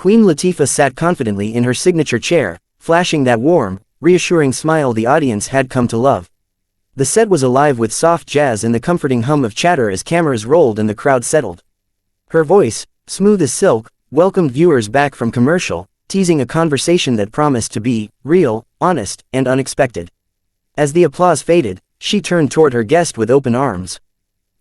Queen Latifah sat confidently in her signature chair, flashing that warm, reassuring smile the audience had come to love. The set was alive with soft jazz and the comforting hum of chatter as cameras rolled and the crowd settled. Her voice, smooth as silk, welcomed viewers back from commercial, teasing a conversation that promised to be real, honest, and unexpected. As the applause faded, she turned toward her guest with open arms.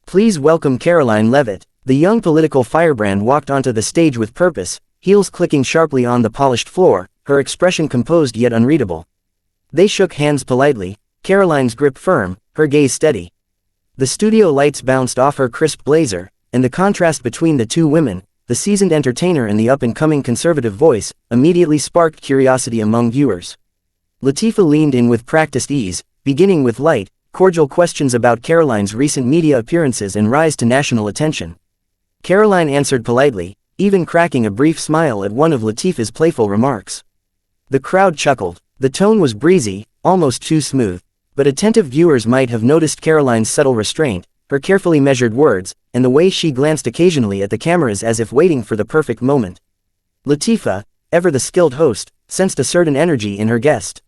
"Please welcome Karoline Leavitt." The young political firebrand walked onto the stage with purpose, heels clicking sharply on the polished floor, her expression composed yet unreadable. They shook hands politely, Karoline's grip firm, her gaze steady. The studio lights bounced off her crisp blazer, and the contrast between the two women, the seasoned entertainer and the up-and-coming conservative voice, immediately sparked curiosity among viewers. Latifah leaned in with practiced ease, beginning with light, cordial questions about Karoline's recent media appearances and rise to national attention. Karoline answered politely, even cracking a brief smile at one of Latifah's playful remarks. The crowd chuckled. The tone was breezy, almost too smooth, but attentive viewers might have noticed Karoline's subtle restraint, her carefully measured words, and the way she glanced occasionally at the cameras as if waiting for the perfect moment. Latifah, ever the skilled host, sensed a certain energy in her guest.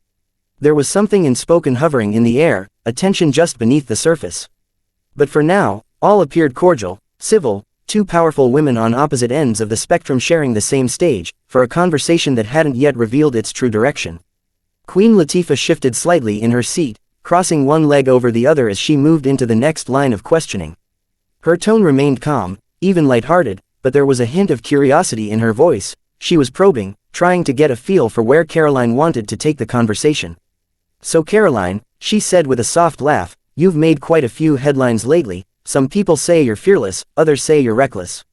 There was something unspoken hovering in the air, a tension just beneath the surface. But for now, all appeared cordial, civil, two powerful women on opposite ends of the spectrum sharing the same stage, for a conversation that hadn't yet revealed its true direction. Queen Latifah shifted slightly in her seat, crossing one leg over the other as she moved into the next line of questioning. Her tone remained calm, even lighthearted, but there was a hint of curiosity in her voice. She was probing, trying to get a feel for where Karoline wanted to take the conversation. "So Karoline," she said with a soft laugh, "you've made quite a few headlines lately. Some people say you're fearless, others say you're reckless.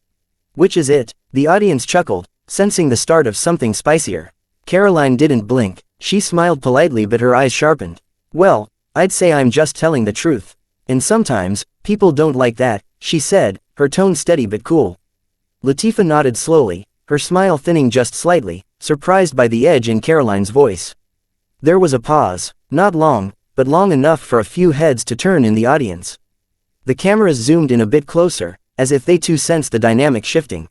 Which is it?" The audience chuckled, sensing the start of something spicier. Karoline didn't blink. She smiled politely but her eyes sharpened. "Well, I'd say I'm just telling the truth. And sometimes, people don't like that," she said, her tone steady but cool. Latifah nodded slowly, her smile thinning just slightly, surprised by the edge in Karoline's voice. There was a pause, not long, but long enough for a few heads to turn in the audience. The cameras zoomed in a bit closer, as if they too sensed the dynamic shifting.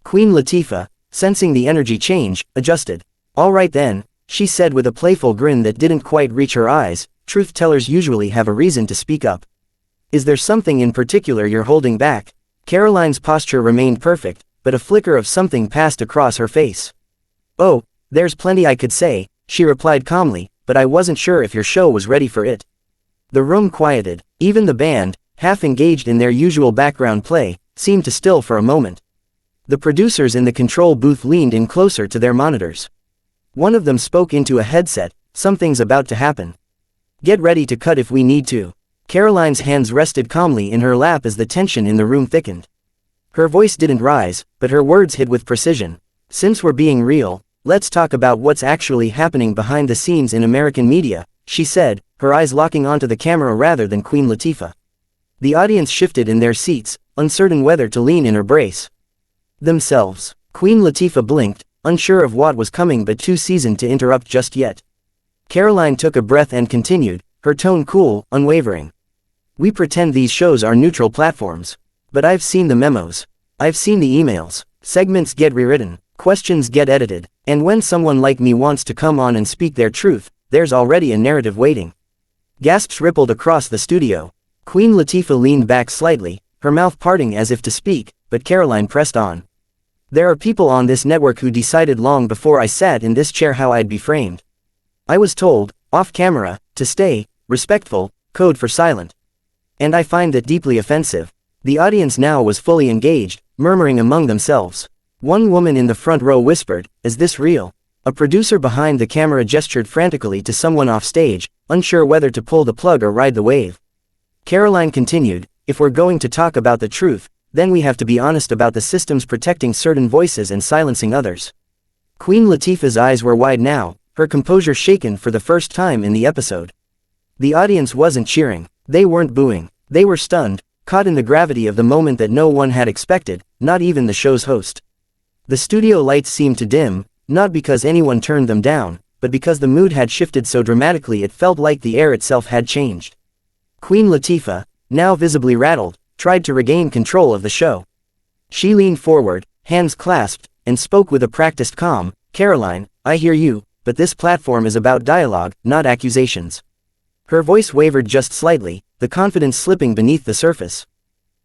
Queen Latifah, sensing the energy change, adjusted. "All right then," she said with a playful grin that didn't quite reach her eyes. "Truth-tellers usually have a reason to speak up. Is there something in particular you're holding back?" Karoline's posture remained perfect, but a flicker of something passed across her face. "Oh, there's plenty I could say," she replied calmly, "but I wasn't sure if your show was ready for it." The room quieted. Even the band, half engaged in their usual background play, seemed to still for a moment. The producers in the control booth leaned in closer to their monitors. One of them spoke into a headset, "Something's about to happen. Get ready to cut if we need to." Karoline's hands rested calmly in her lap as the tension in the room thickened. Her voice didn't rise, but her words hit with precision. "Since we're being real, let's talk about what's actually happening behind the scenes in American media," she said, her eyes locking onto the camera rather than Queen Latifah. The audience shifted in their seats, uncertain whether to lean in or brace themselves. Queen Latifah blinked, unsure of what was coming but too seasoned to interrupt just yet. Karoline took a breath and continued, her tone cool, unwavering. "We pretend these shows are neutral platforms. But I've seen the memos. I've seen the emails. Segments get rewritten, questions get edited, and when someone like me wants to come on and speak their truth, there's already a narrative waiting." Gasps rippled across the studio. Queen Latifah leaned back slightly, her mouth parting as if to speak, but Karoline pressed on. "There are people on this network who decided long before I sat in this chair how I'd be framed. I was told, off camera, to stay respectful, code for silent. And I find that deeply offensive." The audience now was fully engaged, murmuring among themselves. One woman in the front row whispered, "Is this real?" A producer behind the camera gestured frantically to someone off stage, unsure whether to pull the plug or ride the wave. Karoline continued, "If we're going to talk about the truth, then we have to be honest about the systems protecting certain voices and silencing others." Queen Latifah's eyes were wide now, her composure shaken for the first time in the episode. The audience wasn't cheering. They weren't booing. They were stunned, caught in the gravity of the moment that no one had expected, not even the show's host. The studio lights seemed to dim, not because anyone turned them down, but because the mood had shifted so dramatically it felt like the air itself had changed. Queen Latifah, now visibly rattled, tried to regain control of the show. She leaned forward, hands clasped, and spoke with a practiced calm. "Karoline, I hear you, but this platform is about dialogue, not accusations." Her voice wavered just slightly, the confidence slipping beneath the surface.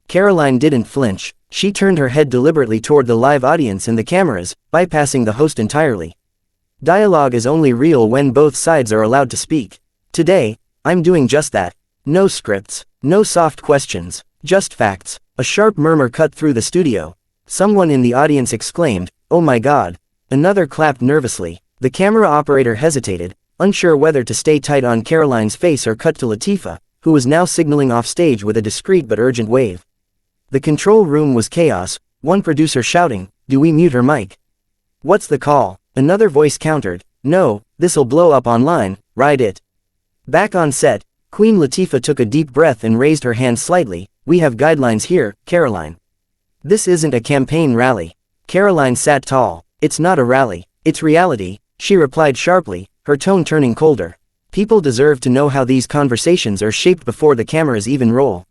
Karoline didn't flinch. She turned her head deliberately toward the live audience and the cameras, bypassing the host entirely. Dialogue is only real when both sides are allowed to speak. Today, I'm doing just that. No scripts, no soft questions, just facts. A sharp murmur cut through the studio. Someone in the audience exclaimed, "Oh my God." Another clapped nervously. The camera operator hesitated, unsure whether to stay tight on Karoline's face or cut to Latifah, who was now signaling off stage with a discreet but urgent wave. The control room was chaos, one producer shouting, "Do we mute her mic?" "What's the call?" Another voice countered, "No, this'll blow up online, ride it." Back on set, Queen Latifah took a deep breath and raised her hand slightly. "We have guidelines here, Karoline. This isn't a campaign rally." Karoline sat tall. "It's not a rally, it's reality," she replied sharply, her tone turning colder. "People deserve to know how these conversations are shaped before the cameras even roll."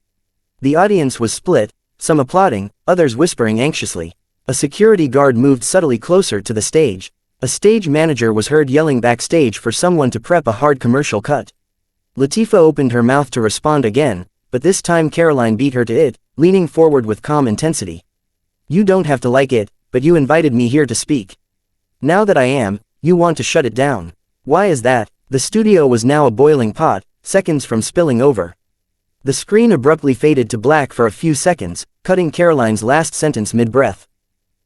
The audience was split, some applauding, others whispering anxiously. A security guard moved subtly closer to the stage. A stage manager was heard yelling backstage for someone to prep a hard commercial cut. Latifah opened her mouth to respond again, but this time Karoline beat her to it, leaning forward with calm intensity. "You don't have to like it, but you invited me here to speak. Now that I am, you want to shut it down. Why is that?" The studio was now a boiling pot, seconds from spilling over. The screen abruptly faded to black for a few seconds, cutting Karoline's last sentence mid-breath.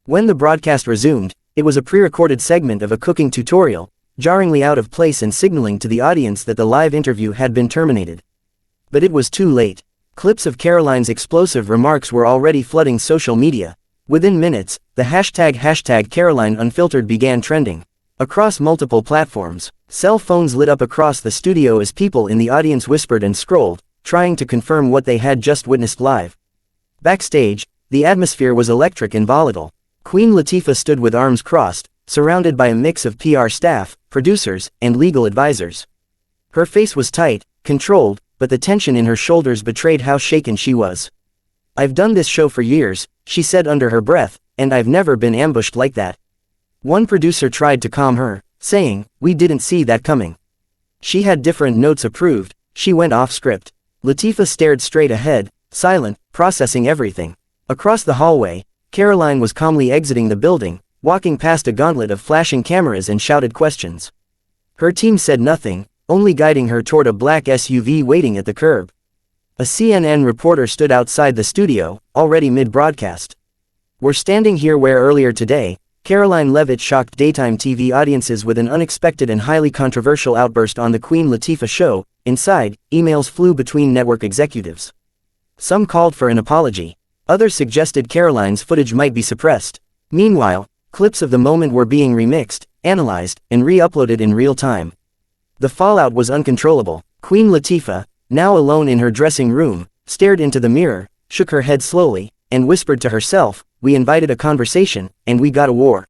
When the broadcast resumed, it was a pre-recorded segment of a cooking tutorial, jarringly out of place and signaling to the audience that the live interview had been terminated. But it was too late. Clips of Karoline's explosive remarks were already flooding social media. Within minutes, the hashtag #KarolineUnfiltered began trending. Across multiple platforms, cell phones lit up across the studio as people in the audience whispered and scrolled, trying to confirm what they had just witnessed live. Backstage, the atmosphere was electric and volatile. Queen Latifah stood with arms crossed, surrounded by a mix of PR staff, producers, and legal advisors. Her face was tight, controlled, but the tension in her shoulders betrayed how shaken she was. "I've done this show for years," she said under her breath, "and I've never been ambushed like that." One producer tried to calm her, saying, "We didn't see that coming." She had different notes approved. She went off script. Latifah stared straight ahead, silent, processing everything. Across the hallway, Karoline was calmly exiting the building, walking past a gauntlet of flashing cameras and shouted questions. Her team said nothing, only guiding her toward a black SUV waiting at the curb. A CNN reporter stood outside the studio, already mid-broadcast. "We're standing here where earlier today, Karoline Leavitt shocked daytime TV audiences with an unexpected and highly controversial outburst on the Queen Latifah show." Inside, emails flew between network executives. Some called for an apology. Others suggested Karoline's footage might be suppressed. Meanwhile, clips of the moment were being remixed, analyzed, and re-uploaded in real time. The fallout was uncontrollable. Queen Latifah, now alone in her dressing room, stared into the mirror, shook her head slowly, and whispered to herself, "We invited a conversation, and we got a war."